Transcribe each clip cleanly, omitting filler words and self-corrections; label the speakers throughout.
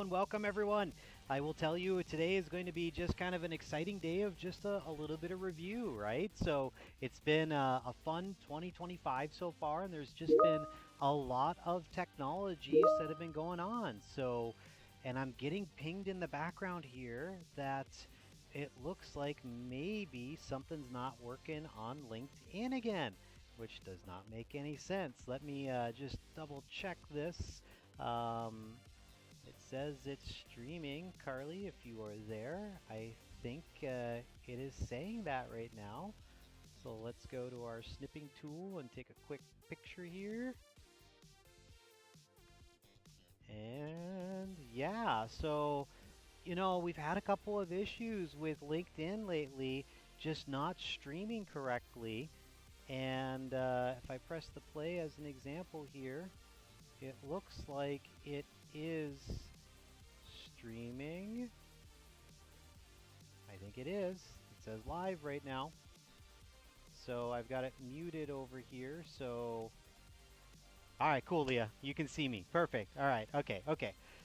Speaker 1: And welcome everyone. I will tell you today is going to be just kind of an exciting day of just a little bit of review, right? So it's been a fun 2025 so far, and there's just been a lot of technologies that have been going on. And I'm getting pinged in the background here that it looks like maybe something's not working on LinkedIn again, which does not make any sense. Let me just double check this. Um, it says it's streaming. Carly, if you are there, I think it is saying that right now. So let's go to our snipping tool and take a quick picture here. And yeah, we've had a couple of issues with LinkedIn lately, just not streaming correctly. And if I press the play as an example here, it looks like it is streaming. I think it is. It says live right now. So I've got it muted over here. All right, cool, Leah. You can see me. Perfect. All right. Okay.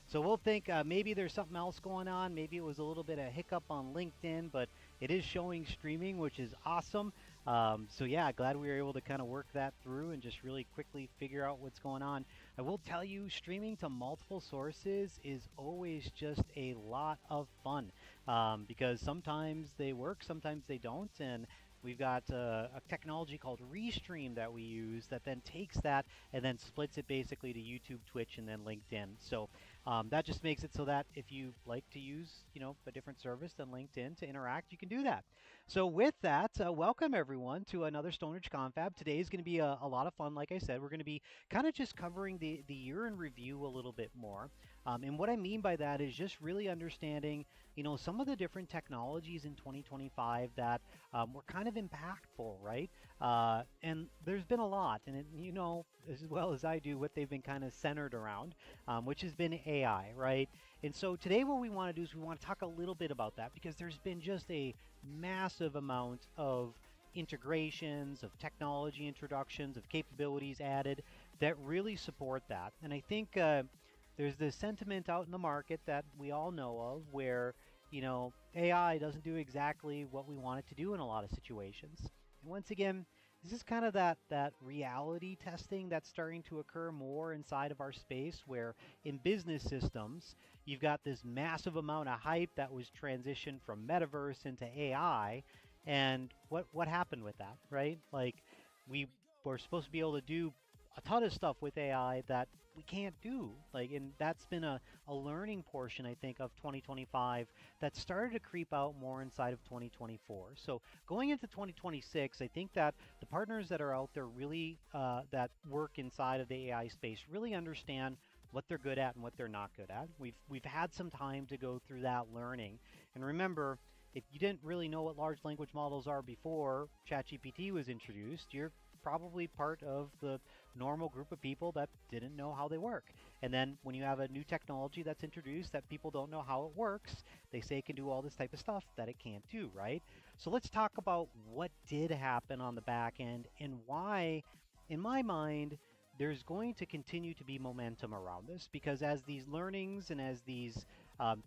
Speaker 1: So we'll think maybe there's something else going on. Maybe it was a little bit of hiccup on LinkedIn, but it is showing streaming, which is awesome. So yeah, glad we were able to kind of work that through and just really quickly figure out what's going on. I will tell you, streaming to multiple sources is always just a lot of fun because sometimes they work, sometimes they don't, and we've got a technology called Restream that we use that then takes that and then splits it basically to YouTube, Twitch, and then LinkedIn. So that just makes it so that if you like to use, a different service than LinkedIn to interact, you can do that. So with that, welcome everyone to another Stonehenge Confab. Today is going to be a lot of fun. Like I said, we're going to be kind of just covering the year in review a little bit more. And what I mean by that is just really understanding, some of the different technologies in 2025 that were kind of impactful, right? And there's been a lot, and you know as well as I do what they've been kind of centered around, which has been AI, right? And so today what we want to do is we want to talk a little bit about that because there's been just a massive amount of integrations, of technology introductions, of capabilities added that really support that. And I think there's this sentiment out in the market that we all know of where, AI doesn't do exactly what we want it to do in a lot of situations. And once again, this is kind of that reality testing that's starting to occur more inside of our space where in business systems, you've got this massive amount of hype that was transitioned from metaverse into AI. And what happened with that, right? Like we were supposed to be able to do a ton of stuff with AI that we can't do. And that's been a learning portion, I think, of 2025 that started to creep out more inside of 2024. So going into 2026, I think that the partners that are out there really that work inside of the AI space really understand what they're good at and what they're not good at. We've had some time to go through that learning. And remember, if you didn't really know what large language models are before ChatGPT was introduced, you're probably part of the normal group of people that didn't know how they work. And then when you have a new technology that's introduced that people don't know how it works, they say it can do all this type of stuff that it can't do, right? So let's talk about what did happen on the back end and why, in my mind, there's going to continue to be momentum around this because as these learnings and as these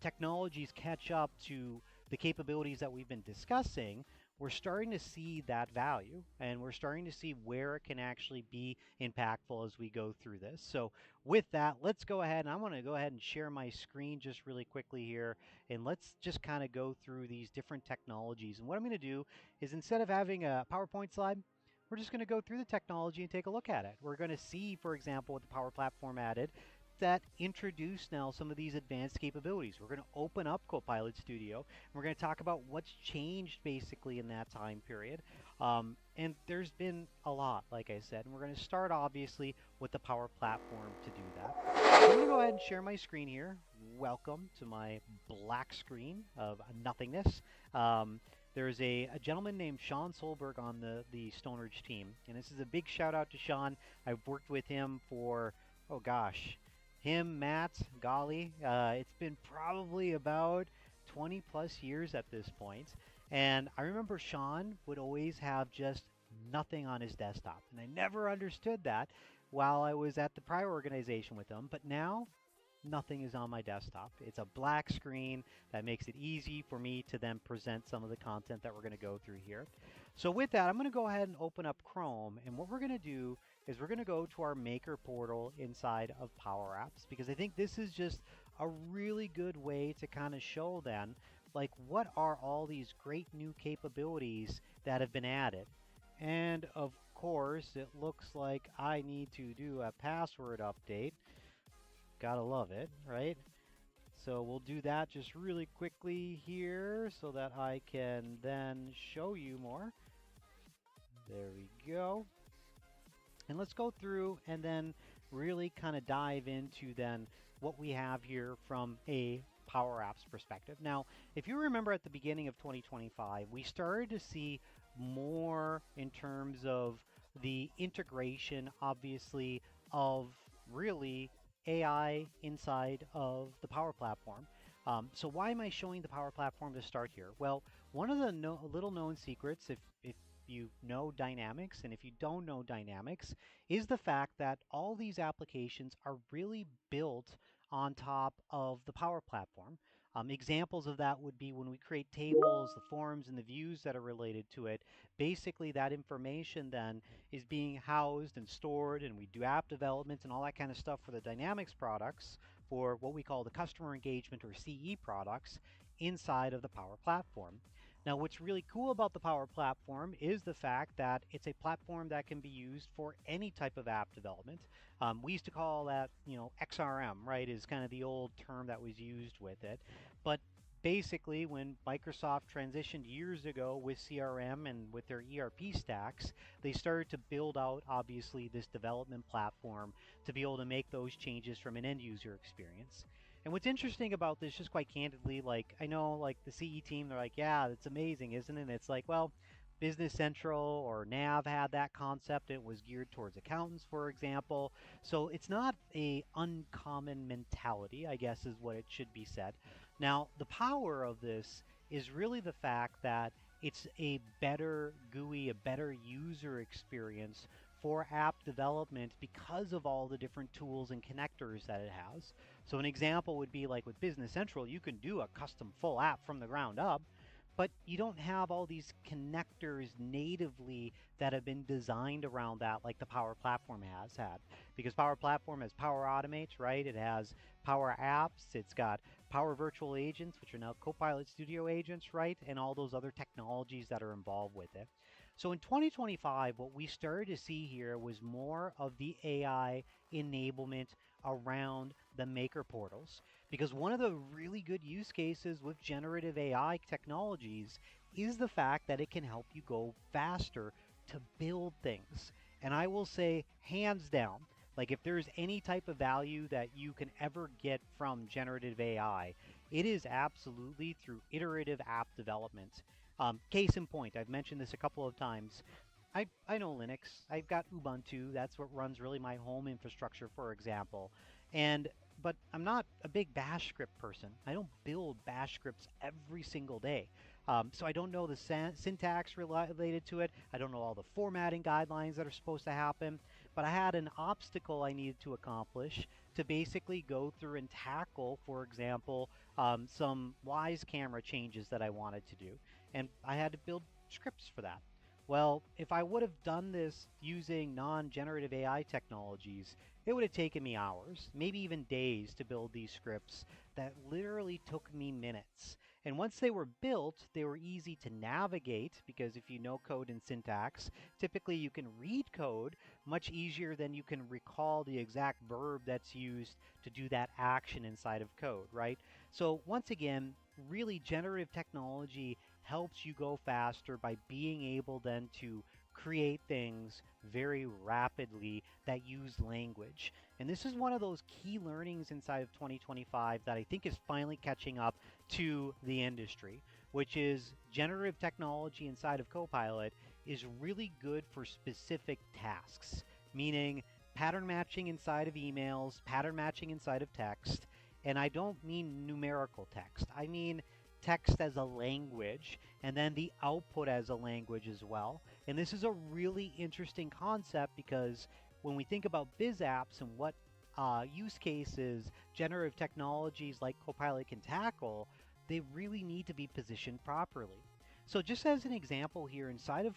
Speaker 1: technologies catch up to the capabilities that we've been discussing, we're starting to see that value and we're starting to see where it can actually be impactful as we go through this. So with that, let's go ahead and I want to go ahead and share my screen just really quickly here and let's just kind of go through these different technologies. And what I'm going to do is instead of having a PowerPoint slide, we're just going to go through the technology and take a look at it. We're going to see, for example, what the Power Platform added that introduce now some of these advanced capabilities. We're going to open up Copilot Studio. And we're going to talk about what's changed basically in that time period. And there's been a lot, like I said. And we're going to start obviously with the Power Platform to do that. So I'm going to go ahead and share my screen here. Welcome to my black screen of nothingness. There's a gentleman named Sean Solberg on the Stonehenge team. And this is a big shout out to Sean. I've worked with him for, oh gosh, him, Matt, golly, it's been probably about 20 plus years at this point. And I remember Sean would always have just nothing on his desktop. And I never understood that while I was at the prior organization with him. But now nothing is on my desktop. It's a black screen that makes it easy for me to then present some of the content that we're going to go through here. So with that, I'm going to go ahead and open up Chrome, and what we're going to do is we're going to go to our Maker portal inside of Power Apps, because I think this is just a really good way to kind of show then, like, what are all these great new capabilities that have been added. And of course, it looks like I need to do a password update. Gotta love it, right? So we'll do that just really quickly here so that I can then show you more. There we go. And let's go through and then really kind of dive into then what we have here from a Power Apps perspective. Now, if you remember at the beginning of 2025, we started to see more in terms of the integration, obviously, of really AI inside of the Power Platform. So why am I showing the Power Platform to start here? Well, one of the little known secrets, if you know Dynamics, and if you don't know Dynamics, is the fact that all these applications are really built on top of the Power Platform. Examples of that would be when we create tables, the forms, and the views that are related to it. Basically, that information then is being housed and stored, and we do app development and all that kind of stuff for the Dynamics products, for what we call the customer engagement or CE products inside of the Power Platform. Now, what's really cool about the Power Platform is the fact that it's a platform that can be used for any type of app development. We used to call that, XRM, right, is kind of the old term that was used with it. But basically, when Microsoft transitioned years ago with CRM and with their ERP stacks, they started to build out, obviously, this development platform to be able to make those changes from an end user experience. And what's interesting about this, just quite candidly, like, I know, like, the CE team, they're like, yeah, it's amazing, isn't it? And it's like, well, Business Central or Nav had that concept. It was geared towards accountants, for example. So it's not a uncommon mentality, I guess is what it should be said. Now, the power of this is really the fact that it's a better GUI, a better user experience for app development because of all the different tools and connectors that it has. So an example would be like with Business Central, you can do a custom full app from the ground up, but you don't have all these connectors natively that have been designed around that like the Power Platform has had. Because Power Platform has Power Automate, right? It has Power Apps, it's got Power Virtual Agents, which are now Copilot Studio agents, right? And all those other technologies that are involved with it. So in 2025, what we started to see here was more of the AI enablement around the maker portals. Because one of the really good use cases with generative AI technologies is the fact that it can help you go faster to build things. And I will say, hands down, like if there's any type of value that you can ever get from generative AI, it is absolutely through iterative app development. Case in point, I've mentioned this a couple of times. I know Linux. I've got Ubuntu. That's what runs really my home infrastructure, for example. But I'm not a big bash script person. I don't build bash scripts every single day. So I don't know the syntax related to it. I don't know all the formatting guidelines that are supposed to happen. But I had an obstacle I needed to accomplish to basically go through and tackle, for example, some Wise camera changes that I wanted to do. And I had to build scripts for that. Well, if I would have done this using non-generative AI technologies, it would have taken me hours, maybe even days to build these scripts that literally took me minutes. And once they were built, they were easy to navigate because if you know code and syntax, typically you can read code much easier than you can recall the exact verb that's used to do that action inside of code, right? So once again, really generative technology helps you go faster by being able then to create things very rapidly that use language. And this is one of those key learnings inside of 2025 that I think is finally catching up to the industry, which is generative technology inside of Copilot is really good for specific tasks, meaning pattern matching inside of emails, pattern matching inside of text. And I don't mean numerical text. I mean text as a language, and then the output as a language as well. And this is a really interesting concept because when we think about biz apps and what use cases generative technologies like Copilot can tackle, they really need to be positioned properly. So just as an example here, inside of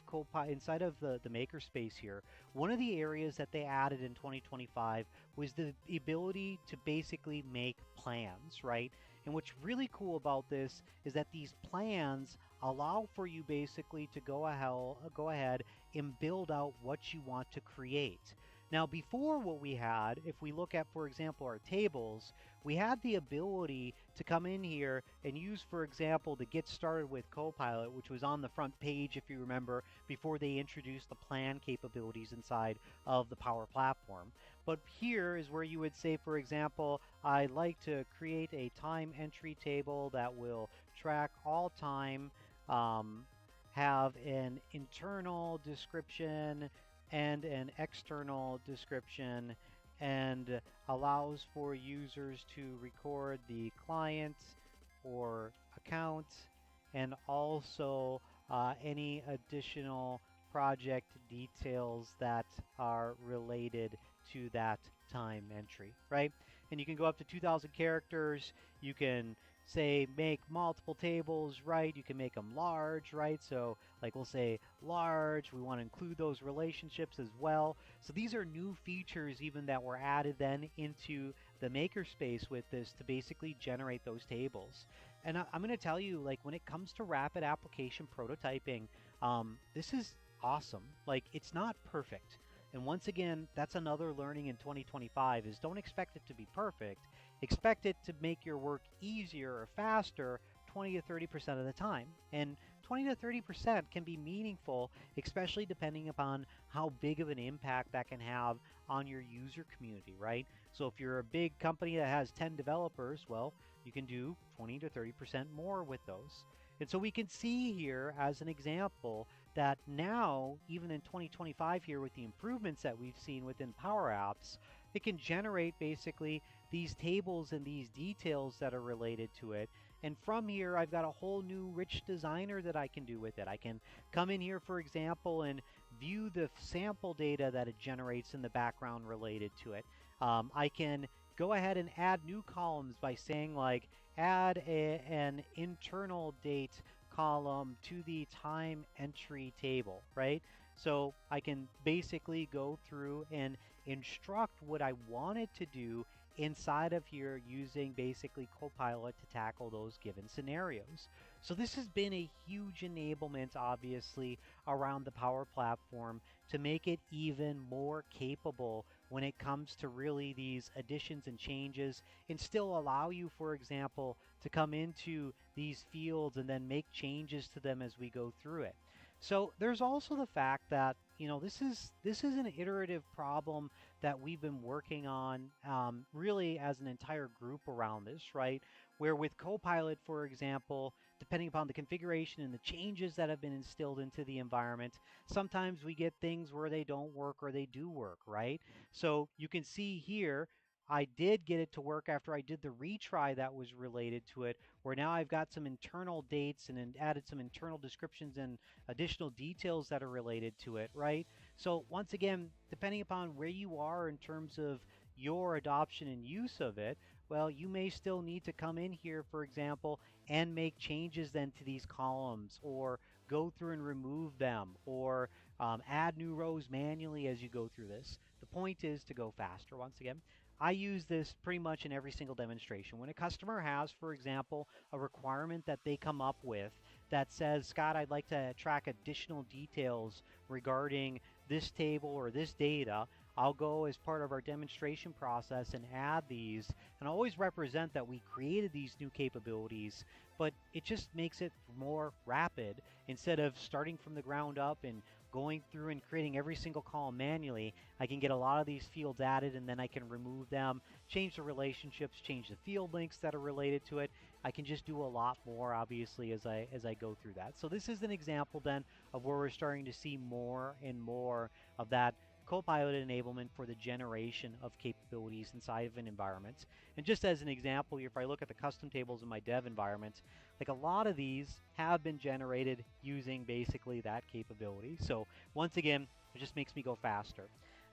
Speaker 1: inside of the makerspace here, one of the areas that they added in 2025 was the ability to basically make plans, right? And what's really cool about this is that these plans allow for you basically to go ahead and build out what you want to create. Now, before what we had, if we look at, for example, our tables, we had the ability to come in here and use, for example, the Get Started with Copilot, which was on the front page, if you remember, before they introduced the plan capabilities inside of the Power Platform. But here is where you would say, for example, I'd like to create a time entry table that will track all time, have an internal description and an external description, and allows for users to record the client or account, and also any additional project details that are related to that time entry, right? And you can go up to 2,000 characters. You can say make multiple tables, right? You can make them large, right? So like we'll say large, we want to include those relationships as well. So these are new features even that were added then into the makerspace with this to basically generate those tables. And I'm going to tell you, like, when it comes to rapid application prototyping, this is awesome. Like, it's not perfect. And once again, that's another learning in 2025 is don't expect it to be perfect. Expect it to make your work easier or faster 20 to 30% of the time. And 20 to 30% can be meaningful, especially depending upon how big of an impact that can have on your user community, right? So if you're a big company that has 10 developers, well, you can do 20 to 30% more with those. And so we can see here as an example that now, even in 2025 here with the improvements that we've seen within Power Apps, it can generate basically these tables and these details that are related to it. And from here, I've got a whole new rich designer that I can do with it. I can come in here, for example, and view the sample data that it generates in the background related to it. I can go ahead and add new columns by saying like add an internal date column to the time entry table, right? So I can basically go through and instruct what I want it to do inside of here using basically Copilot to tackle those given scenarios. So this has been a huge enablement, obviously, around the Power Platform to make it even more capable when it comes to really these additions and changes, and still allow you, for example, to come into these fields and then make changes to them as we go through it. So there's also the fact that, you know, this is an iterative problem that we've been working on really as an entire group around this, right? Where with Copilot, for example, depending upon the configuration and the changes that have been instilled into the environment, sometimes we get things where they don't work or they do work, right? So you can see here, I did get it to work after I did the retry that was related to it, where now I've got some internal dates and added some internal descriptions and additional details that are related to it, right? So once again, depending upon where you are in terms of your adoption and use of it, well, you may still need to come in here, for example, and make changes then to these columns, or go through and remove them, or add new rows manually as you go through this. The point is to go faster. Once again, I use this pretty much in every single demonstration. When a customer has, for example, a requirement that they come up with that says, Scott, I'd like to track additional details regarding this table or this data, I'll go as part of our demonstration process and add these and always represent that we created these new capabilities, but it just makes it more rapid instead of starting from the ground up and going through and creating every single column manually. I can get a lot of these fields added and then I can remove them, change the relationships, change the field links that are related to it. I can just do a lot more, obviously, as I go through that. So this is an example then of where we're starting to see more and more of that Copilot enablement for the generation of capabilities inside of an environment. And just as an example, if I look at the custom tables in my dev environment, like a lot of these have been generated using basically that capability. So once again, it just makes me go faster.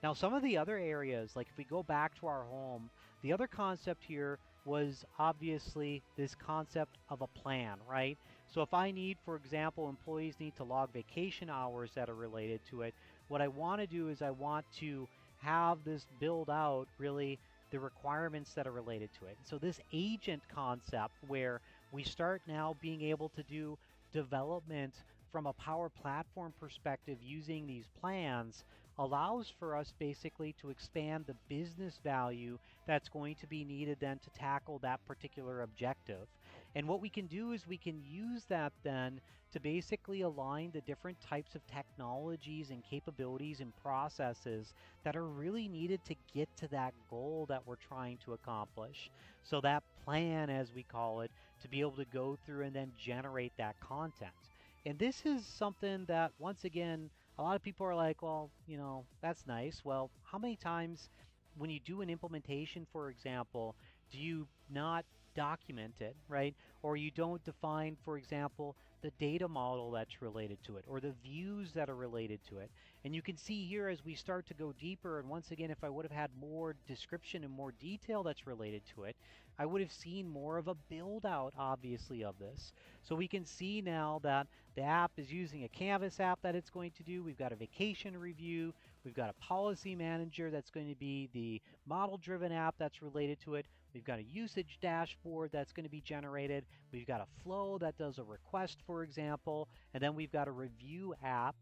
Speaker 1: Now, some of the other areas, like if we go back to our home, the other concept here was obviously this concept of a plan, right? So if I need, for example, employees need to log vacation hours that are related to it, what I want to do is I want to have this build out really the requirements that are related to it. So this agent concept where we start now being able to do development from a Power Platform perspective using these plans allows for us basically to expand the business value that's going to be needed then to tackle that particular objective. And what we can do is we can use that then to basically align the different types of technologies and capabilities and processes that are really needed to get to that goal that we're trying to accomplish. So that plan, as we call it, to be able to go through and then generate that content. And this is something that, once again, a lot of people are like, well, that's nice. Well, how many times when you do an implementation, for example, do you not document it, right? Or you don't define, for example, the data model that's related to it or the views that are related to it. And you can see here as we start to go deeper, and once again, if I would have had more description and more detail that's related to it, I would have seen more of a build out, obviously, of this. So we can see now that the app is using a Canvas app that it's going to do. We've got a vacation review. We've got a policy manager that's going to be the model-driven app that's related to it. We've got a usage dashboard that's going to be generated. We've got a flow that does a request, for example. And then we've got a review app.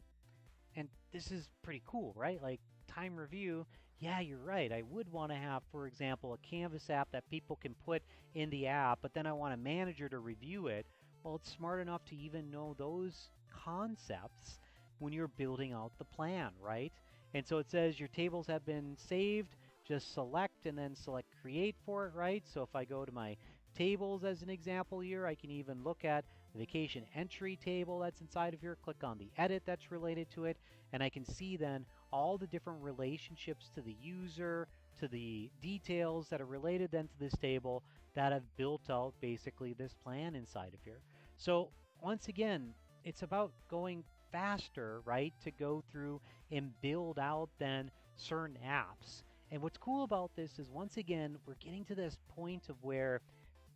Speaker 1: And this is pretty cool, right? Like time review. Yeah, you're right. I would want to have, for example, a Canvas app that people can put in the app, but then I want a manager to review it. Well, it's smart enough to even know those concepts when you're building out the plan, right? And so it says your tables have been saved. Just select and then select create for it, right? So if I go to my tables as an example here, I can even look at the vacation entry table that's inside of here, click on the edit that's related to it, and I can see then all the different relationships to the user, to the details that are related then to this table that have built out basically this plan inside of here. So once again, it's about going faster, right, to go through and build out then certain apps. And what's cool about this is, once again, we're getting to this point of where,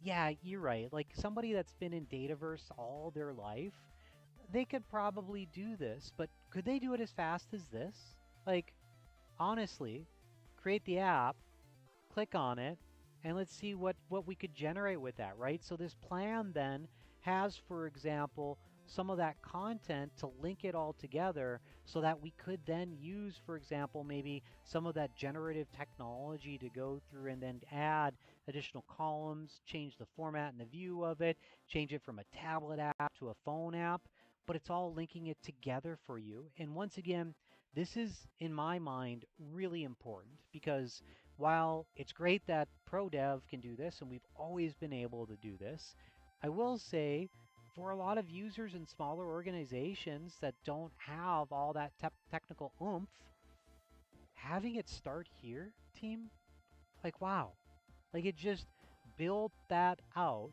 Speaker 1: yeah, you're right. Like somebody that's been in Dataverse all their life, they could probably do this, but could they do it as fast as this? Like, honestly, create the app, click on it, and let's see what we could generate with that, right? So this plan then has, for example, some of that content to link it all together so that we could then use, for example, maybe some of that generative technology to go through and then add additional columns, change the format and the view of it, change it from a tablet app to a phone app, but it's all linking it together for you. And once again, this is, in my mind, really important because while it's great that ProDev can do this, and we've always been able to do this, I will say for a lot of users in smaller organizations that don't have all that technical oomph, having it start here, team, like wow, like it just built that out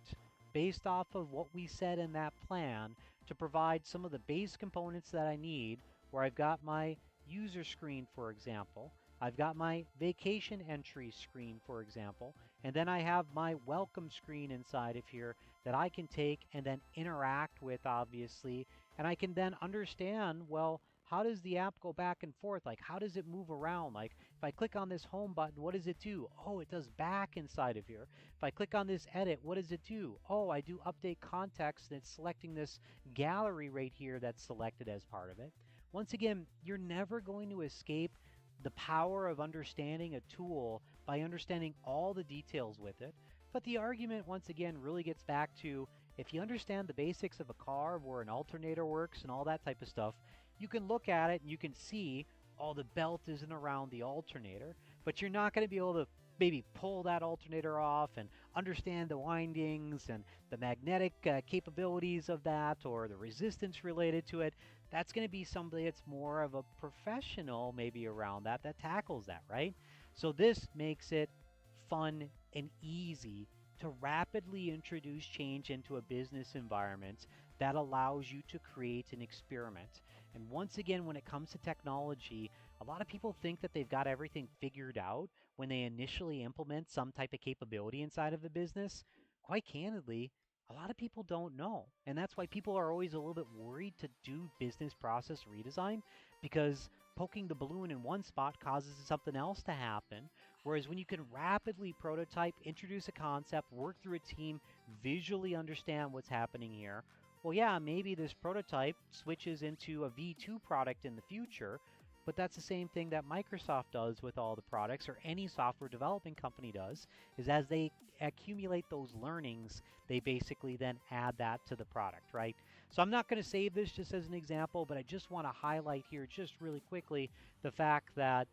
Speaker 1: based off of what we said in that plan to provide some of the base components that I need, where I've got my user screen, for example, I've got my vacation entry screen, for example, and then I have my welcome screen inside of here that I can take and then interact with, obviously, and I can then understand, well, how does the app go back and forth? Like, how does it move around? Like, if I click on this home button, what does it do? Oh, it does back inside of here. If I click on this edit, what does it do? Oh, I do update context, and it's selecting this gallery right here that's selected as part of it. Once again, you're never going to escape the power of understanding a tool by understanding all the details with it. But the argument, once again, really gets back to, if you understand the basics of a car, where an alternator works and all that type of stuff, you can look at it and you can see, oh, the belt isn't around the alternator, but you're not going to be able to maybe pull that alternator off and understand the windings and the magnetic capabilities of that or the resistance related to it. That's going to be somebody that's more of a professional maybe around that tackles that, right? So this makes it fun and easy to rapidly introduce change into a business environment that allows you to create an experiment. And once again, when it comes to technology, A lot of people think that they've got everything figured out when they initially implement some type of capability inside of the business. Quite candidly, a lot of people don't know. And that's why people are always a little bit worried to do business process redesign because poking the balloon in one spot causes something else to happen. Whereas when you can rapidly prototype, introduce a concept, work through a team, visually understand what's happening here, well, yeah, maybe this prototype switches into a V2 product in the future, but that's the same thing that Microsoft does with all the products, or any software developing company does, is as they accumulate those learnings, they basically then add that to the product, right? So I'm not going to save this just as an example, but I just want to highlight here just really quickly the fact that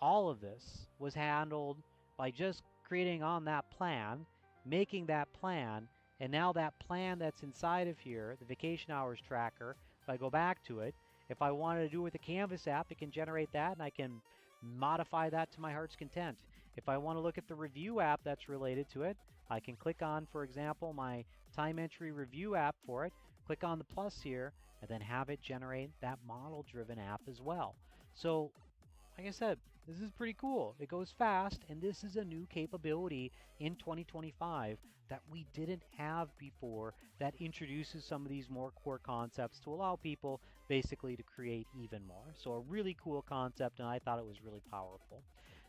Speaker 1: all of this was handled by just creating on that plan, making that plan, and now that plan that's inside of here, the vacation hours tracker, if I go back to it, if I wanted to do it with the Canvas app, it can generate that and I can modify that to my heart's content. If I want to look at the review app that's related to it, I can click on, for example, my time entry review app for it, click on the plus here, and then have it generate that model-driven app as well. So, like I said, this is pretty cool. It goes fast, and this is a new capability in 2025 that we didn't have before that introduces some of these more core concepts to allow people basically to create even more. So a really cool concept, and I thought it was really powerful.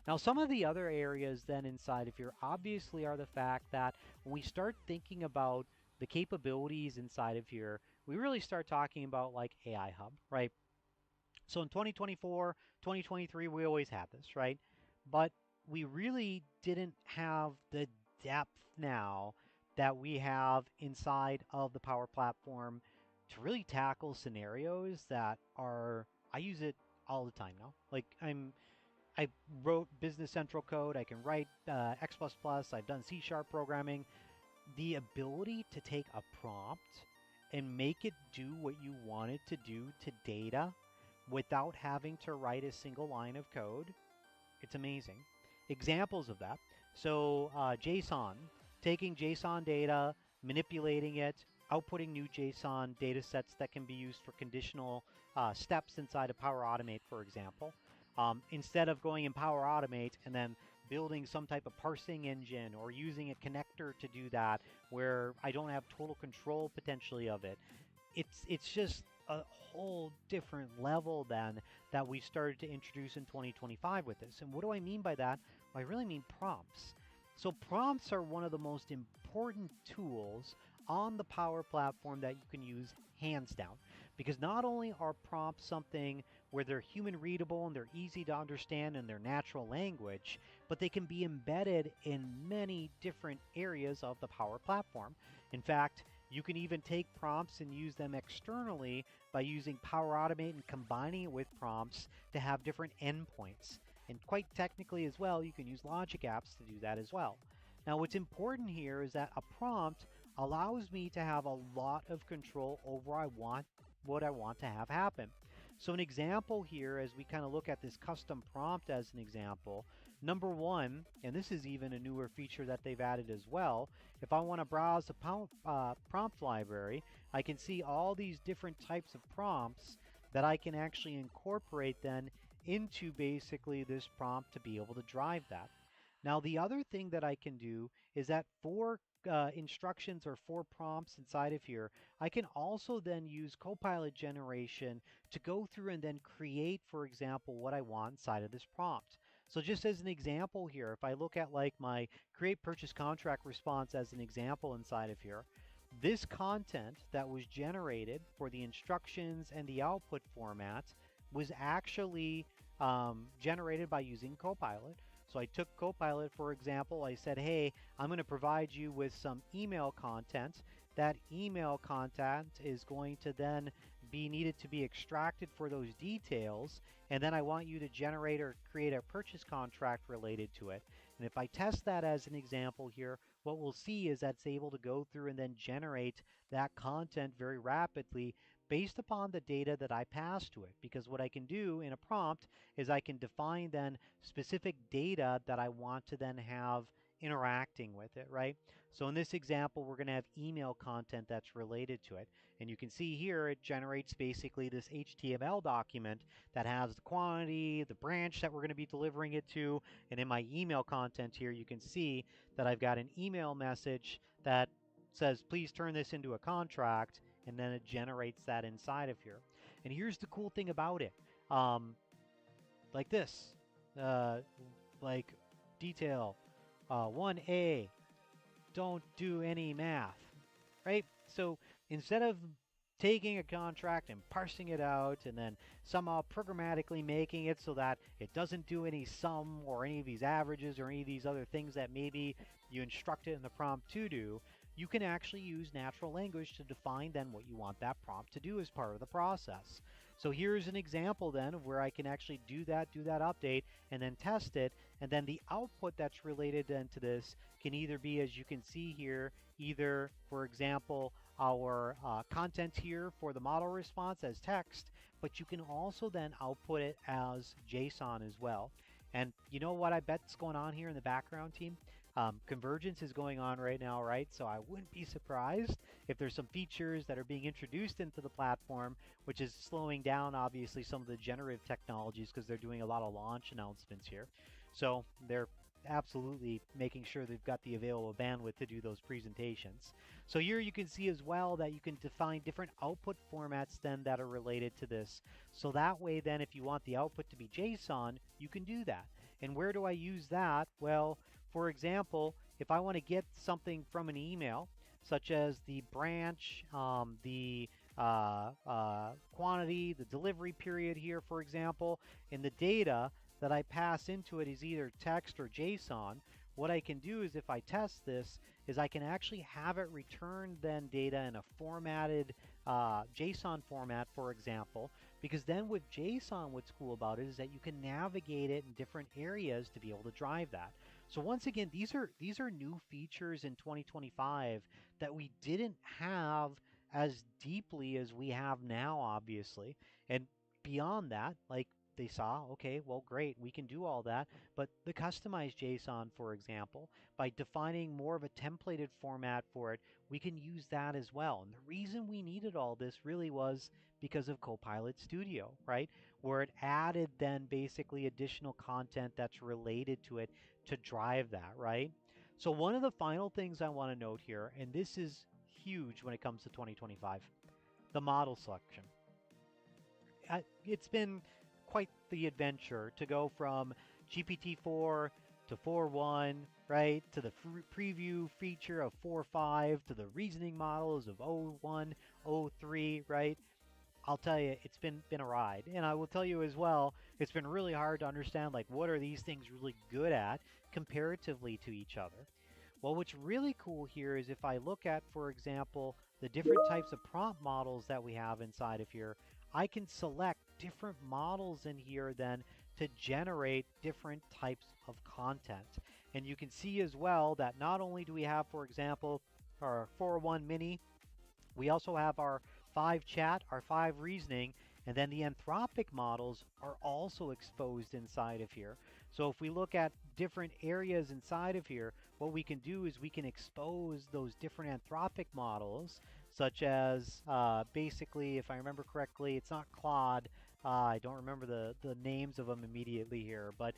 Speaker 1: Now, some of the other areas then inside of here obviously are the fact that when we start thinking about the capabilities inside of here, we really start talking about like AI Hub, right? So in 2024, 2023, we always had this, right? But we really didn't have the depth now that we have inside of the Power Platform to really tackle scenarios that are, I use it all the time now. Like I wrote Business Central code, I can write X++, I've done C# programming. The ability to take a prompt and make it do what you want it to do to data without having to write a single line of code, it's amazing. Examples of that. So JSON, taking JSON data, manipulating it, outputting new JSON data sets that can be used for conditional steps inside of Power Automate, for example. Instead of going in Power Automate and then building some type of parsing engine or using a connector to do that where I don't have total control potentially of it, it's just a whole different level then that we started to introduce in 2025 with this. And what do I mean by that? Well, I really mean prompts. So prompts are one of the most important tools on the Power Platform that you can use hands down. Because not only are prompts something where they're human readable and they're easy to understand in their natural language, but they can be embedded in many different areas of the Power Platform. In fact, you can even take prompts and use them externally by using Power Automate and combining it with prompts to have different endpoints. And quite technically as well, you can use logic apps to do that as well. Now, what's important here is that a prompt allows me to have a lot of control over what I want to have happen. So an example here, as we kind of look at this custom prompt as an example, number one, and this is even a newer feature that they've added as well, if I want to browse the prompt library, I can see all these different types of prompts that I can actually incorporate then into basically this prompt to be able to drive that. Now, the other thing that I can do is that for instructions or for prompts inside of here, I can also then use Copilot generation to go through and then create, for example, what I want inside of this prompt. So just as an example here, if I look at like my create purchase contract response as an example inside of here, this content that was generated for the instructions and the output format was actually generated by using Copilot. So I took Copilot, for example, I said, hey, I'm going to provide you with some email content. That email content is going to then be needed to be extracted for those details. And then I want you to generate or create a purchase contract related to it. And if I test that as an example here, what we'll see is that it's able to go through and then generate that content very rapidly based upon the data that I pass to it. Because what I can do in a prompt is I can define then specific data that I want to then have interacting with it, right? So in this example, we're going to have email content that's related to it. And you can see here it generates basically this HTML document that has the quantity, the branch that we're going to be delivering it to. And in my email content here, you can see that I've got an email message that says, please turn this into a contract. And then it generates that inside of here. And here's the cool thing about it. Like this, like detail 1A, don't do any math, right? So instead of taking a contract and parsing it out and then somehow programmatically making it so that it doesn't do any sum or any of these averages or any of these other things that maybe you instruct it in the prompt to do, you can actually use natural language to define then what you want that prompt to do as part of the process. So here's an example then of where I can actually do that update and then test it, and then the output that's related then to this can either be, as you can see here, either, for example, our content here for the model response as text, but you can also then output it as JSON as well. And you know what I bet's going on here in the background, team? Convergence is going on right now, right? So I wouldn't be surprised if there's some features that are being introduced into the platform, which is slowing down, obviously, some of the generative technologies because they're doing a lot of launch announcements here. So they're absolutely making sure they've got the available bandwidth to do those presentations. So here you can see as well that you can define different output formats then that are related to this. So that way then if you want the output to be JSON, you can do that. And where do I use that? Well, for example, if I want to get something from an email, such as the branch, the quantity, the delivery period here, for example, and the data that I pass into it is either text or JSON, what I can do is if I test this, is I can actually have it return then data in a formatted JSON format, for example, because then with JSON, what's cool about it is that you can navigate it in different areas to be able to drive that. So once again, these are new features in 2025 that we didn't have as deeply as we have now, obviously. And beyond that, like they saw, okay, well, great, we can do all that. But the customized JSON, for example, by defining more of a templated format for it, we can use that as well. And the reason we needed all this really was because of Copilot Studio, right? Where it added then basically additional content that's related to it to drive that, right? So one of the final things I want to note here, and this is huge when it comes to 2025, the model selection. It's been quite the adventure to go from GPT-4 to 4.1, right, to the preview feature of 4.5, to the reasoning models of 0.1, 0.3, right? I'll tell you, it's been a ride. And I will tell you as well, it's been really hard to understand, like, what are these things really good at comparatively to each other? Well, what's really cool here is if I look at, for example, the different types of prompt models that we have inside of here, I can select different models in here then to generate different types of content. And you can see as well that not only do we have, for example, our 4.1 mini, we also have our 5 chat, our 5 reasoning, and then the anthropic models are also exposed inside of here. So if we look at different areas inside of here, what we can do is we can expose those different anthropic models, such as basically, if I remember correctly, it's not Claude. I don't remember the names of them immediately here, but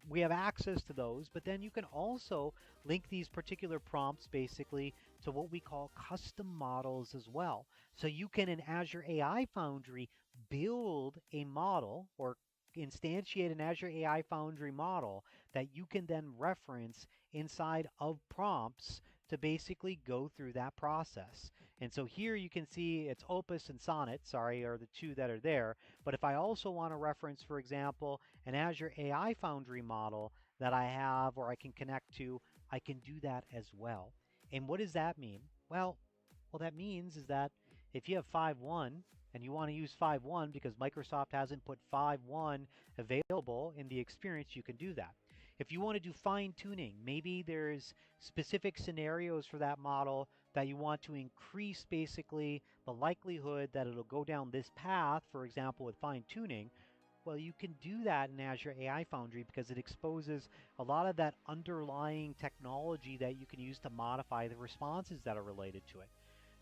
Speaker 1: we have access to those. But then you can also link these particular prompts basically to what we call custom models as well. So you can, in Azure AI Foundry, build a model or instantiate an Azure AI Foundry model that you can then reference inside of prompts to basically go through that process. And so here you can see it's Opus and Sonnet, sorry, are the two that are there. But if I also want to reference, for example, an Azure AI Foundry model that I have or I can connect to, I can do that as well. And what does that mean? Well, that means is that if you have 5.1 and you want to use 5.1 because Microsoft hasn't put 5.1 available in the experience, you can do that. If you want to do fine tuning, maybe there's specific scenarios for that model that you want to increase basically the likelihood that it'll go down this path, for example, with fine tuning. Well, you can do that in Azure AI Foundry because it exposes a lot of that underlying technology that you can use to modify the responses that are related to it.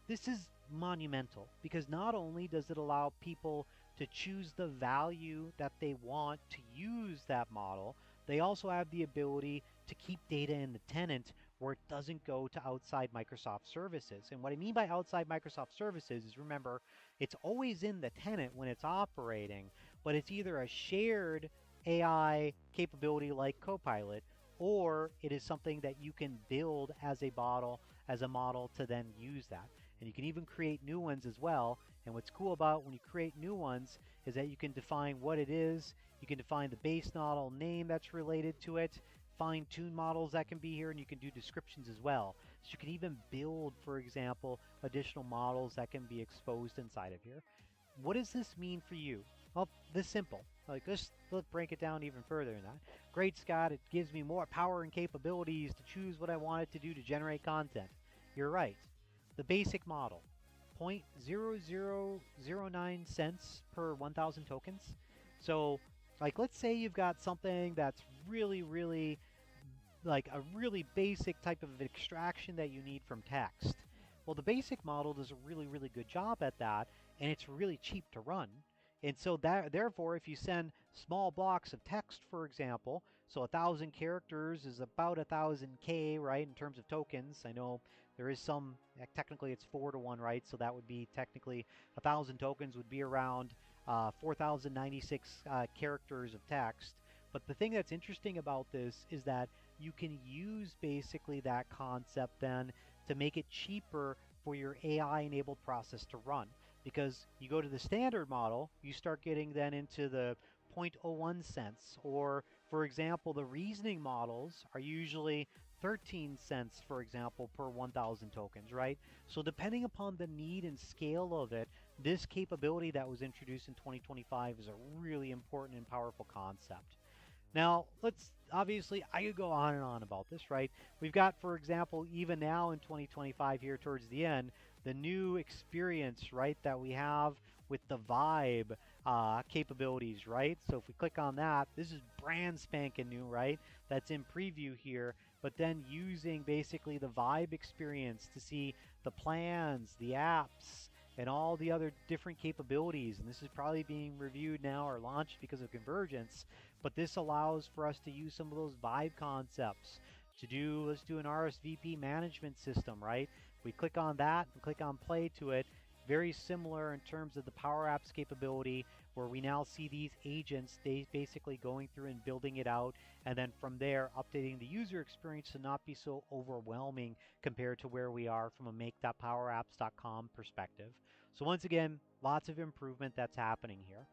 Speaker 1: This is monumental because not only does it allow people to choose the value that they want to use that model, they also have the ability to keep data in the tenant where it doesn't go to outside Microsoft services. And what I mean by outside Microsoft services is, remember, it's always in the tenant when it's operating, but it's either a shared AI capability like Copilot, or it is something that you can build as a model to then use that. And you can even create new ones as well. And what's cool about when you create new ones is that you can define what it is, you can define the base model name that's related to it, fine-tune models that can be here, and you can do descriptions as well. So you can even build, for example, additional models that can be exposed inside of here. What does this mean for you? Well, this simple. Like, let's break it down even further than that. Great, Scott, it gives me more power and capabilities to choose what I want it to do to generate content. You're right. The basic model, 0.0009 cents per 1,000 tokens. So, like, let's say you've got something that's really like a really basic type of extraction that you need from text. Well, the basic model does a really good job at that, and it's really cheap to run. And so therefore, if you send small blocks of text, for example, so 1,000 characters is about 1,000 K, right, in terms of tokens. I know there is some, technically it's 4 to 1, right? So that would be technically 1,000 tokens would be around 4,096 characters of text. But the thing that's interesting about this is that you can use basically that concept then to make it cheaper for your AI-enabled process to run. Because you go to the standard model, you start getting then into the 0.01 cents. Or, for example, the reasoning models are usually 13 cents, for example, per 1,000 tokens, right? So depending upon the need and scale of it, this capability that was introduced in 2025 is a really important and powerful concept. Now, obviously, I could go on and on about this, right? We've got, for example, even now in 2025 here towards the end, the new experience, right, that we have with the Vibe capabilities, right? So if we click on that, this is brand spanking new, right? That's in preview here, but then using basically the Vibe experience to see the plans, the apps, and all the other different capabilities. And this is probably being reviewed now or launched because of convergence, but this allows for us to use some of those Vibe concepts let's do an RSVP management system, right? We click on that and click on play to it. Very similar in terms of the Power Apps capability, where we now see these agents basically going through and building it out, and then from there updating the user experience to not be so overwhelming compared to where we are from a make.powerapps.com perspective. So once again, lots of improvement that's happening here.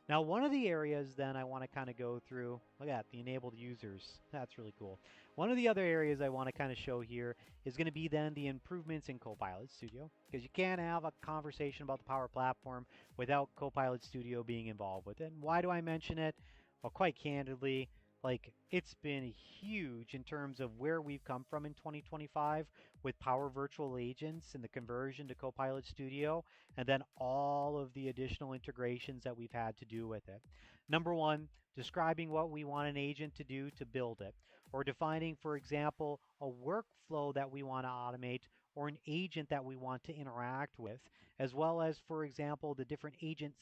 Speaker 1: Now, one of the areas then I want to kind of go through, look at the enabled users. That's really cool. One of the other areas I want to kind of show here is going to be then the improvements in Copilot Studio, because you can't have a conversation about the Power Platform without Copilot Studio being involved with it. And why do I mention it? Well, quite candidly, like, it's been huge in terms of where we've come from in 2025 with Power Virtual Agents and the conversion to Copilot Studio, and then all of the additional integrations that we've had to do with it. Number one, describing what we want an agent to do to build it, or defining, for example, a workflow that we want to automate or an agent that we want to interact with, as well as, for example, the different agent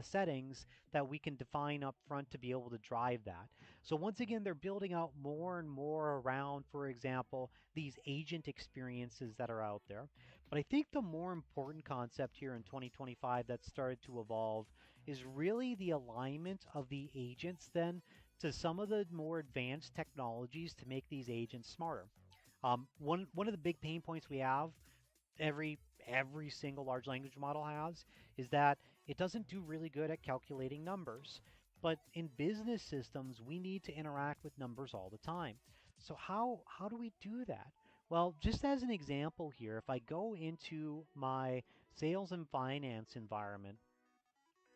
Speaker 1: settings that we can define up front to be able to drive that. So once again, they're building out more and more around, for example, these agent experiences that are out there. But I think the more important concept here in 2025 that started to evolve is really the alignment of the agents then to some of the more advanced technologies to make these agents smarter. One of the big pain points we have, every single large language model has, is that it doesn't do really good at calculating numbers. But in business systems, we need to interact with numbers all the time. So how do we do that? Well, just as an example here, if I go into my sales and finance environment,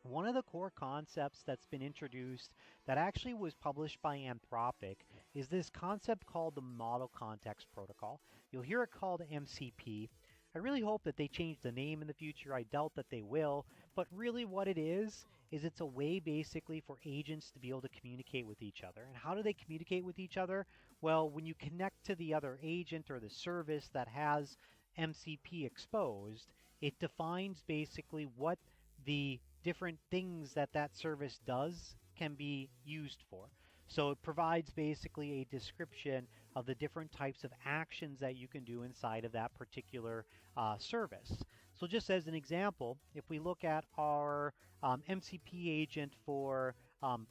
Speaker 1: one of the core concepts that's been introduced that actually was published by Anthropic is this concept called the Model Context Protocol. You'll hear it called MCP. I really hope that they change the name in the future. I doubt that they will, but really what it is it's a way basically for agents to be able to communicate with each other. And how do they communicate with each other? Well, when you connect to the other agent or the service that has MCP exposed, it defines basically what the different things that that service does can be used for. So it provides basically a description of the different types of actions that you can do inside of that particular service. So just as an example, if we look at our MCP agent for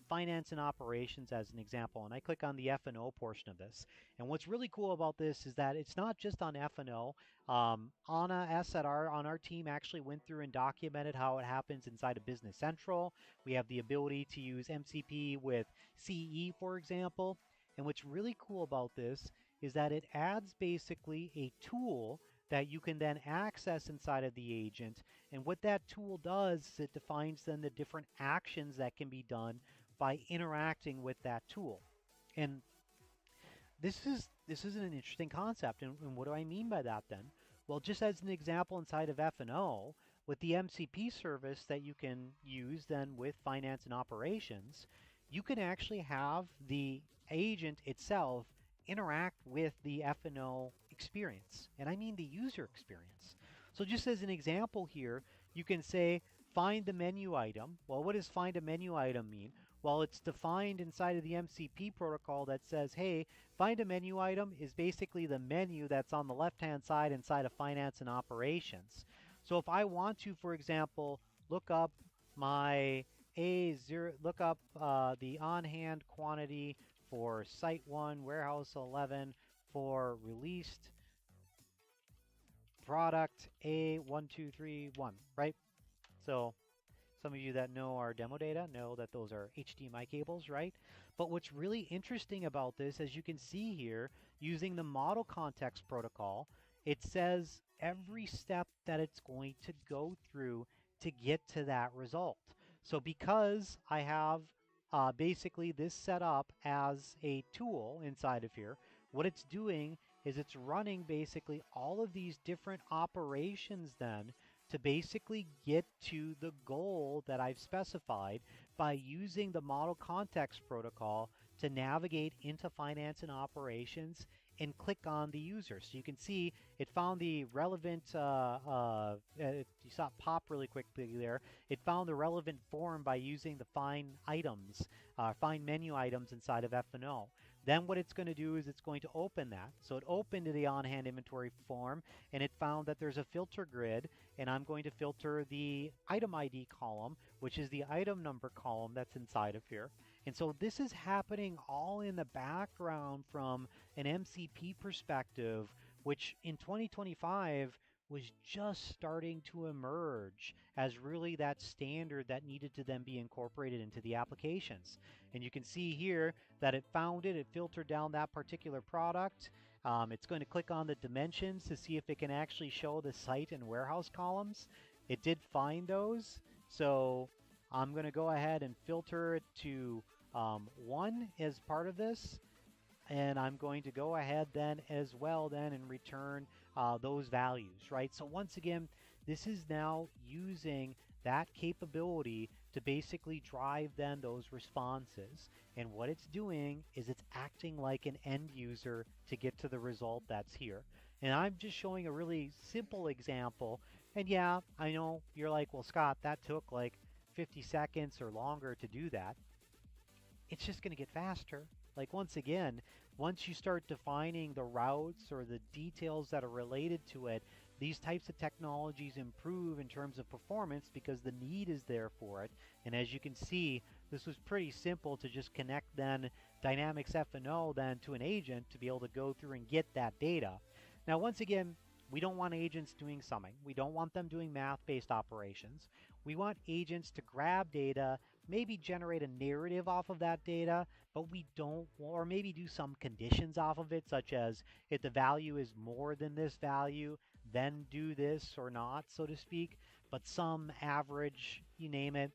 Speaker 1: finance and operations as an example, and I click on the F&O portion of this. And what's really cool about this is that it's not just on F&O. Anna S. on our team actually went through and documented how it happens inside of Business Central. We have the ability to use MCP with CE, for example. And what's really cool about this is that it adds basically a tool that you can then access inside of the agent. And what that tool does is it defines then the different actions that can be done by interacting with that tool. And this is an interesting concept. And what do I mean by that then? Well, just as an example inside of F&O, with the MCP service that you can use then with finance and operations, you can actually have the agent itself interact with the F&O experience. And I mean the user experience. So just as an example here, you can say find the menu item. Well, what does find a menu item mean? Well, it's defined inside of the MCP protocol that says, hey, find a menu item is basically the menu that's on the left-hand side inside of finance and operations. So if I want to, for example, look up my look up the on-hand quantity for Site 1, Warehouse 11 for released product A1231, right? So some of you that know our demo data know that those are HDMI cables, right? But what's really interesting about this, as you can see here, using the model context protocol, it says every step that it's going to go through to get to that result. So because I have basically this set up as a tool inside of here, what it's doing is it's running basically all of these different operations then to basically get to the goal that I've specified by using the model context protocol to navigate into finance and operations and click on the user. So you can see it found the relevant, you saw it pop really quickly there. It found the relevant form by using the find items, find menu items inside of F&O. Then what it's going to do is it's going to open that. So it opened the on-hand inventory form and it found that there's a filter grid, and I'm going to filter the item ID column, which is the item number column that's inside of here. And so this is happening all in the background from an MCP perspective, which in 2025 was just starting to emerge as really that standard that needed to then be incorporated into the applications. And you can see here that it found it filtered down that particular product. It's going to click on the dimensions to see if it can actually show the site and warehouse columns. It did find those, so I'm going to go ahead and filter it to 1 as part of this, and I'm going to go ahead then as well then and return those values, right? So once again, this is now using that capability to basically drive then those responses. And what it's doing is it's acting like an end user to get to the result that's here. And I'm just showing a really simple example. And yeah, I know you're like, well, Scott, that took like 50 seconds or longer to do that. It's just going to get faster. Like once again, once you start defining the routes or the details that are related to it, these types of technologies improve in terms of performance because the need is there for it. And as you can see, this was pretty simple to just connect then Dynamics F&O then to an agent to be able to go through and get that data. Now, once again, we don't want agents doing summing. We don't want them doing math-based operations. We want agents to grab data, maybe generate a narrative off of that data, but we don't, or maybe do some conditions off of it, such as if the value is more than this value, then do this or not, so to speak. But some average, you name it.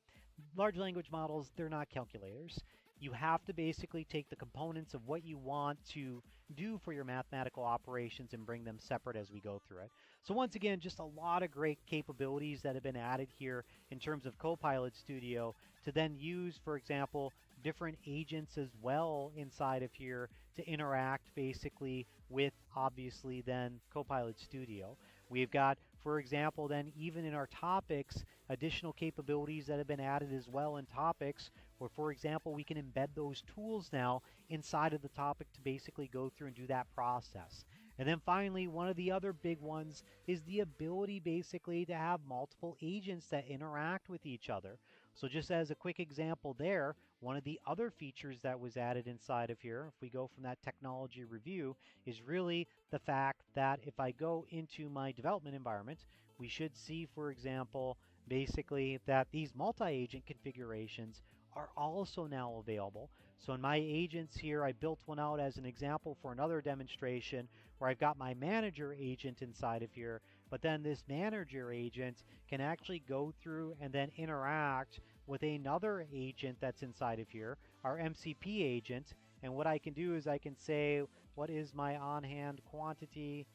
Speaker 1: Large language models, they're not calculators. You have to basically take the components of what you want to do for your mathematical operations and bring them separate as we go through it. So once again, just a lot of great capabilities that have been added here in terms of Copilot Studio to then use, for example, different agents as well inside of here to interact basically with obviously then Copilot Studio. We've got, for example, then even in our topics, additional capabilities that have been added as well in topics, where, for example, we can embed those tools now inside of the topic to basically go through and do that process. And then finally, one of the other big ones is the ability basically to have multiple agents that interact with each other. So just as a quick example there, one of the other features that was added inside of here, if we go from that technology review, is really the fact that if I go into my development environment, we should see, for example, basically that these multi-agent configurations are also now available. So in my agents here, I built one out as an example for another demonstration where I've got my manager agent inside of here, but then this manager agent can actually go through and then interact with another agent that's inside of here, our MCP agent. And what I can do is I can say, what is my on-hand quantity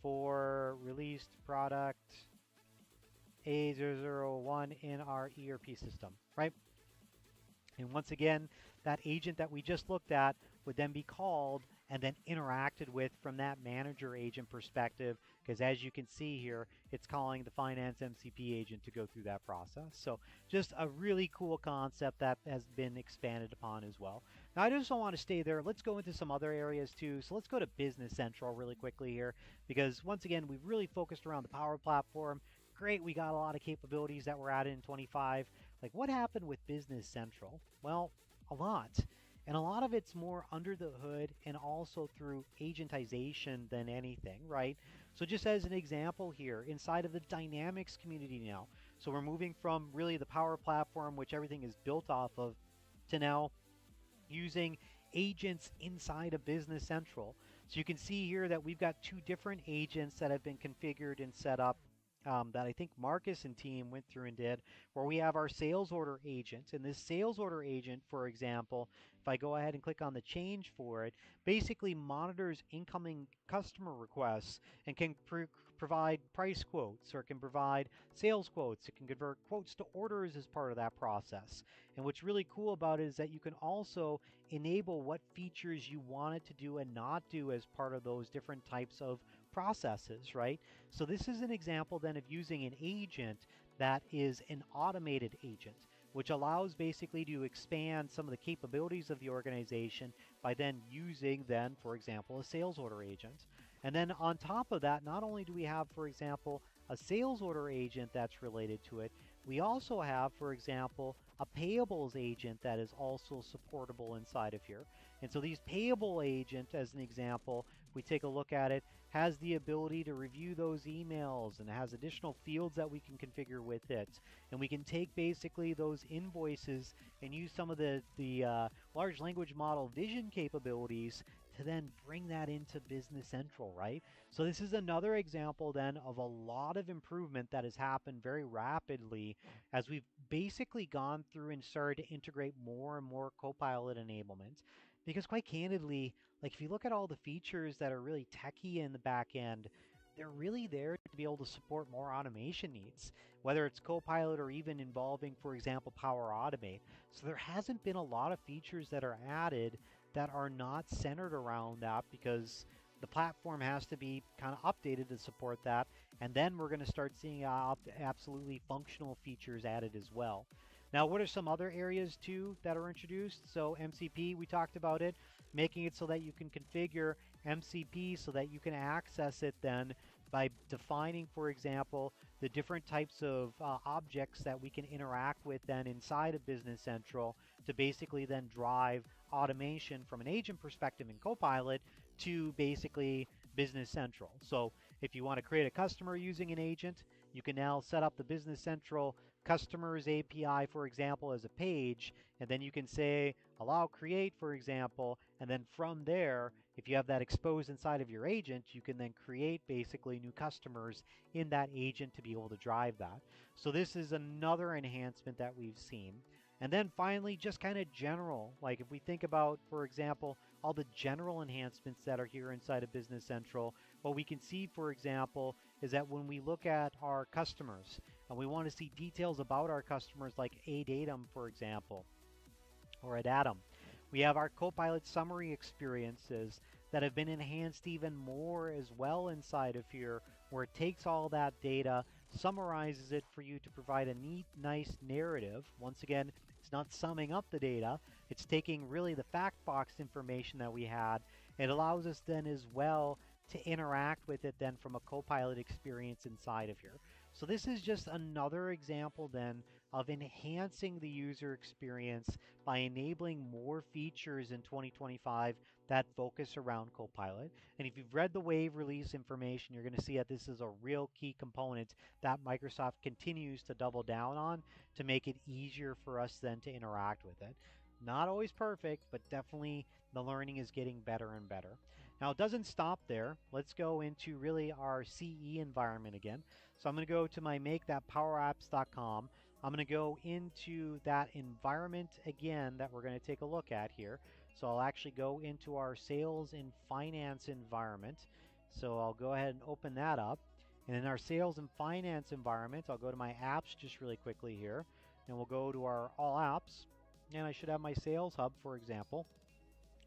Speaker 1: for released product A001 in our ERP system, right? And once again, that agent that we just looked at would then be called and then interacted with from that manager agent perspective, because as you can see here, it's calling the finance MCP agent to go through that process. So just a really cool concept that has been expanded upon as well. Now, I just don't want to stay there. Let's go into some other areas too. So let's go to Business Central really quickly here, because once again, we've really focused around the Power Platform. Great, we got a lot of capabilities that were added in 25. Like, what happened with Business Central? Well, a lot. And a lot of it's more under the hood and also through agentization than anything, right? So just as an example here, inside of the Dynamics community now, so we're moving from really the Power Platform, which everything is built off of, to now using agents inside of Business Central. So you can see here that we've got two different agents that have been configured and set up that I think Marcus and team went through and did, where we have our sales order agent. And this sales order agent, for example, if I go ahead and click on the change for it, basically monitors incoming customer requests and can provide price quotes, or can provide sales quotes. It can convert quotes to orders as part of that process. And what's really cool about it is that you can also enable what features you want it to do and not do as part of those different types of processes, right? So this is an example then of using an agent that is an automated agent, which allows basically to expand some of the capabilities of the organization by then using then, for example, a sales order agent. And then on top of that, not only do we have, for example, a sales order agent that's related to it, we also have, for example, a payables agent that is also supportable inside of here. And so these payable agent, as an example, we take a look at it, has the ability to review those emails and has additional fields that we can configure with it. And we can take basically those invoices and use some of the large language model vision capabilities to then bring that into Business Central, right? So this is another example then of a lot of improvement that has happened very rapidly as we've basically gone through and started to integrate more and more Copilot enablement. Because quite candidly, like if you look at all the features that are really techy in the back end, they're really there to be able to support more automation needs, whether it's Copilot or even involving, for example, Power Automate. So there hasn't been a lot of features that are added that are not centered around that, because the platform has to be kind of updated to support that. And then we're going to start seeing absolutely functional features added as well. Now, what are some other areas too that are introduced? So MCP, we talked about it, making it so that you can configure MCP so that you can access it then by defining, for example, the different types of objects that we can interact with then inside of Business Central to basically then drive automation from an agent perspective in Copilot to basically Business Central. So if you want to create a customer using an agent, you can now set up the Business Central customers API, for example, as a page, and then you can say allow create, for example, and then from there, if you have that exposed inside of your agent, you can then create basically new customers in that agent to be able to drive that. So this is another enhancement that we've seen. And then finally, just kind of general, like if we think about, for example, all the general enhancements that are here inside of Business Central, what we can see, for example, is that when we look at our customers and we want to see details about our customers like a datum, for example, or a datum, we have our Copilot summary experiences that have been enhanced even more as well inside of here, where it takes all that data, summarizes it for you to provide a neat, nice narrative. Once again, it's not summing up the data, it's taking really the fact box information that we had. It allows us then as well to interact with it then from a Copilot experience inside of here. So this is just another example then of enhancing the user experience by enabling more features in 2025 that focus around Copilot. And if you've read the Wave release information, you're going to see that this is a real key component that Microsoft continues to double down on to make it easier for us then to interact with it. Not always perfect, but definitely the learning is getting better and better. Now it doesn't stop there. Let's go into really our CE environment again. So I'm going to go to my make.powerapps.com. I'm going to go into that environment again that we're going to take a look at here. So I'll actually go into our sales and finance environment. So I'll go ahead and open that up. And in our sales and finance environment, I'll go to my apps just really quickly here. And we'll go to our all apps. And I should have my sales hub, for example.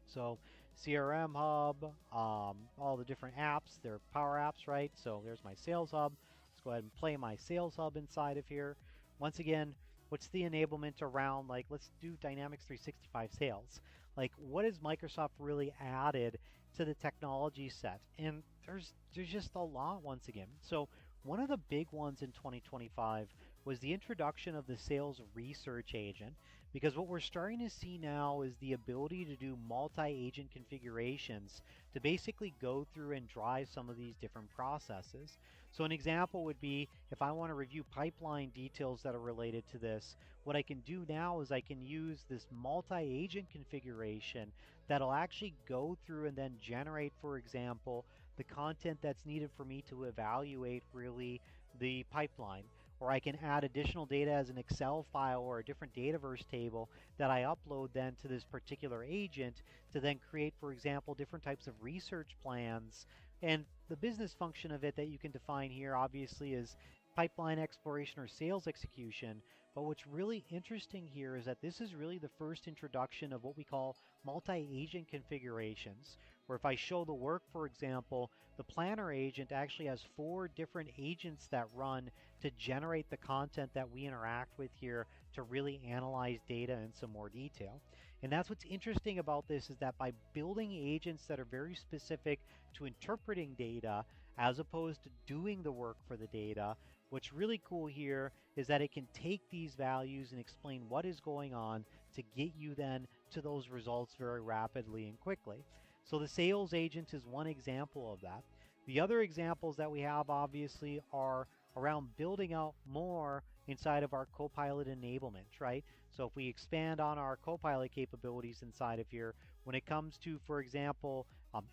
Speaker 1: So CRM hub, all the different apps, they're power apps, right? So there's my sales hub. Let's go ahead and play my sales hub inside of here. Once again, what's the enablement around, like, let's do Dynamics 365 sales. Like, what has Microsoft really added to the technology set? And there's just a lot once again. So one of the big ones in 2025 was the introduction of the sales research agent, because what we're starting to see now is the ability to do multi-agent configurations to basically go through and drive some of these different processes. So an example would be if I want to review pipeline details that are related to this, what I can do now is I can use this multi-agent configuration that'll actually go through and then generate, for example, the content that's needed for me to evaluate really the pipeline. Or I can add additional data as an Excel file or a different Dataverse table that I upload then to this particular agent to then create, for example, different types of research plans. And the business function of it that you can define here obviously is pipeline exploration or sales execution. But what's really interesting here is that this is really the first introduction of what we call multi-agent configurations, where if I show the work, for example, the planner agent actually has 4 different agents that run to generate the content that we interact with here to really analyze data in some more detail. And that's what's interesting about this, is that by building agents that are very specific to interpreting data as opposed to doing the work for the data, what's really cool here is that it can take these values and explain what is going on to get you then to those results very rapidly and quickly. So the sales agent is one example of that. The other examples that we have obviously are around building out more inside of our Copilot enablement, right? So if we expand on our Copilot capabilities inside of here, when it comes to, for example,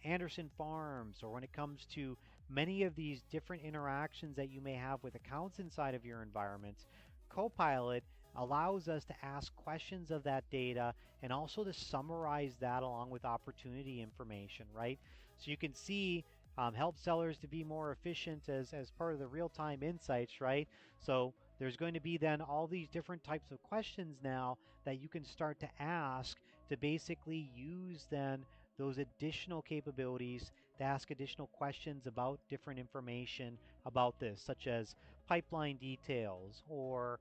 Speaker 1: Anderson Farms, or when it comes to many of these different interactions that you may have with accounts inside of your environment, Copilot allows us to ask questions of that data and also to summarize that along with opportunity information, right? So you can see help sellers to be more efficient as part of the real-time insights, right? So there's going to be then all these different types of questions now that you can start to ask to basically use then those additional capabilities to ask additional questions about different information about this, such as pipeline details or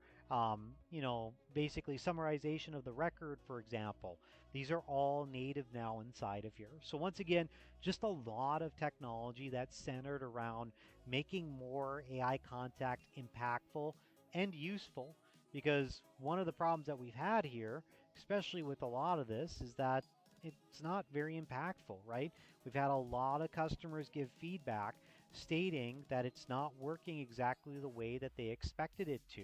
Speaker 1: basically summarization of the record, for example. These are all native now inside of here. So once again, just a lot of technology that's centered around making more AI contact impactful and useful, because one of the problems that we've had here, especially with a lot of this, is that it's not very impactful, right? We've had a lot of customers give feedback stating that it's not working exactly the way that they expected it to.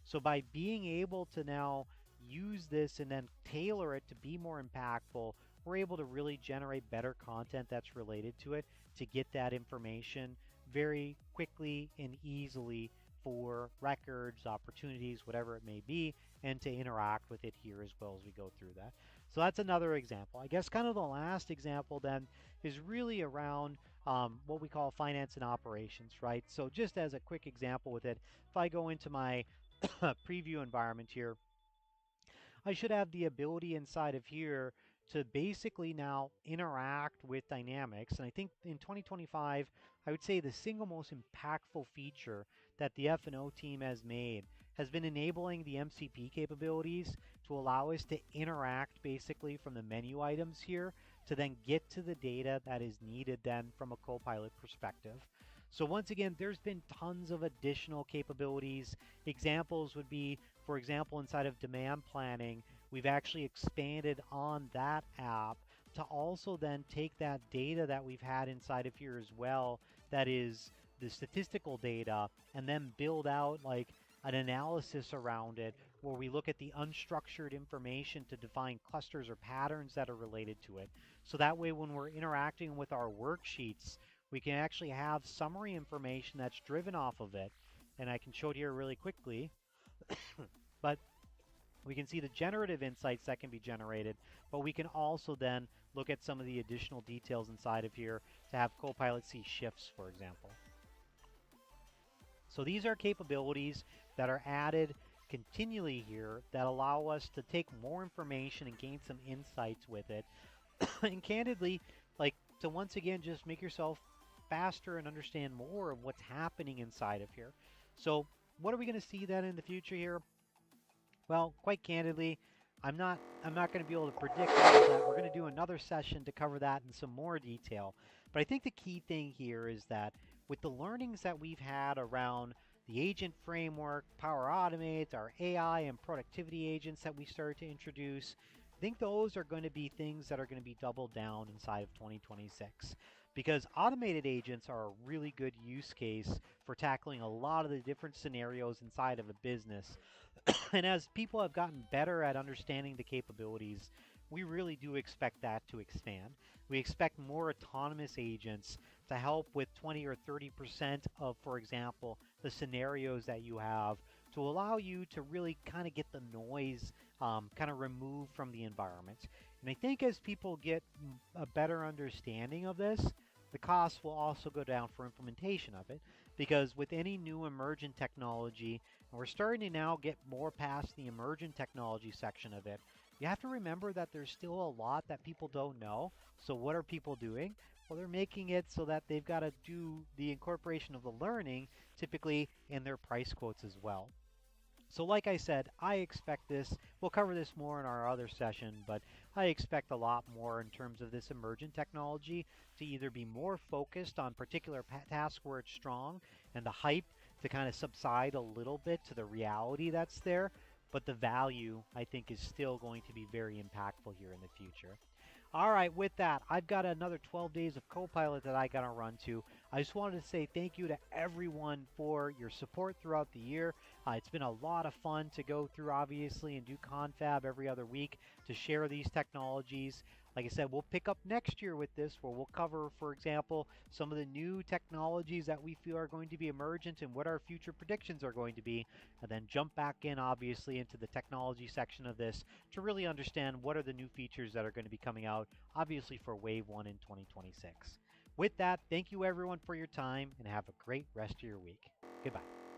Speaker 1: So by being able to now use this and then tailor it to be more impactful, we're able to really generate better content that's related to it to get that information very quickly and easily for records, opportunities, whatever it may be, and to interact with it here as well as we go through that. So that's another example. I guess kind of the last example then is really around what we call finance and operations, right? So just as a quick example with it, if I go into my preview environment here, I should have the ability inside of here to basically now interact with Dynamics. And I think in 2025, I would say the single most impactful feature that the F&O team has made has been enabling the MCP capabilities to allow us to interact basically from the menu items here to then get to the data that is needed then from a Copilot perspective. So once again, there's been tons of additional capabilities. Examples would be, for example, inside of demand planning, we've actually expanded on that app to also then take that data that we've had inside of here as well, that is the statistical data, and then build out like an analysis around it where we look at the unstructured information to define clusters or patterns that are related to it. So that way when we're interacting with our worksheets, we can actually have summary information that's driven off of it. And I can show it here really quickly. But we can see the generative insights that can be generated, but we can also then look at some of the additional details inside of here to have Copilot see shifts, for example. So these are capabilities that are added continually here that allow us to take more information and gain some insights with it. And candidly, like to once again just make yourself faster and understand more of what's happening inside of here. So what are we going to see then in the future here? Well, quite candidly, I'm not going to be able to predict all of that. We're going to do another session to cover that in some more detail. But I think the key thing here is that with the learnings that we've had around the agent framework, Power Automate, our AI and productivity agents that we started to introduce, I think those are going to be things that are going to be doubled down inside of 2026. Because automated agents are a really good use case for tackling a lot of the different scenarios inside of a business. And as people have gotten better at understanding the capabilities, we really do expect that to expand. We expect more autonomous agents to help with 20 or 30% of, for example, the scenarios that you have to allow you to really kind of get the noise kind of removed from the environment. And I think as people get a better understanding of this, the cost will also go down for implementation of it, because with any new emergent technology, and we're starting to now get more past the emergent technology section of it, you have to remember that there's still a lot that people don't know. So what are people doing? Well, they're making it so that they've got to do the incorporation of the learning typically in their price quotes as well. So like I said, I expect this, we'll cover this more in our other session, but I expect a lot more in terms of this emergent technology to either be more focused on particular tasks where it's strong and the hype to kind of subside a little bit to the reality that's there, but the value I think is still going to be very impactful here in the future. All right, with that, I've got another 12 days of Copilot that I got to run to. I just wanted to say thank you to everyone for your support throughout the year. It's been a lot of fun to go through, obviously, and do Confab every other week to share these technologies. Like I said, we'll pick up next year with this, where we'll cover, for example, some of the new technologies that we feel are going to be emergent and what our future predictions are going to be, and then jump back in, obviously, into the technology section of this to really understand what are the new features that are going to be coming out, obviously, for Wave 1 in 2026. With that, thank you everyone for your time, and have a great rest of your week. Goodbye.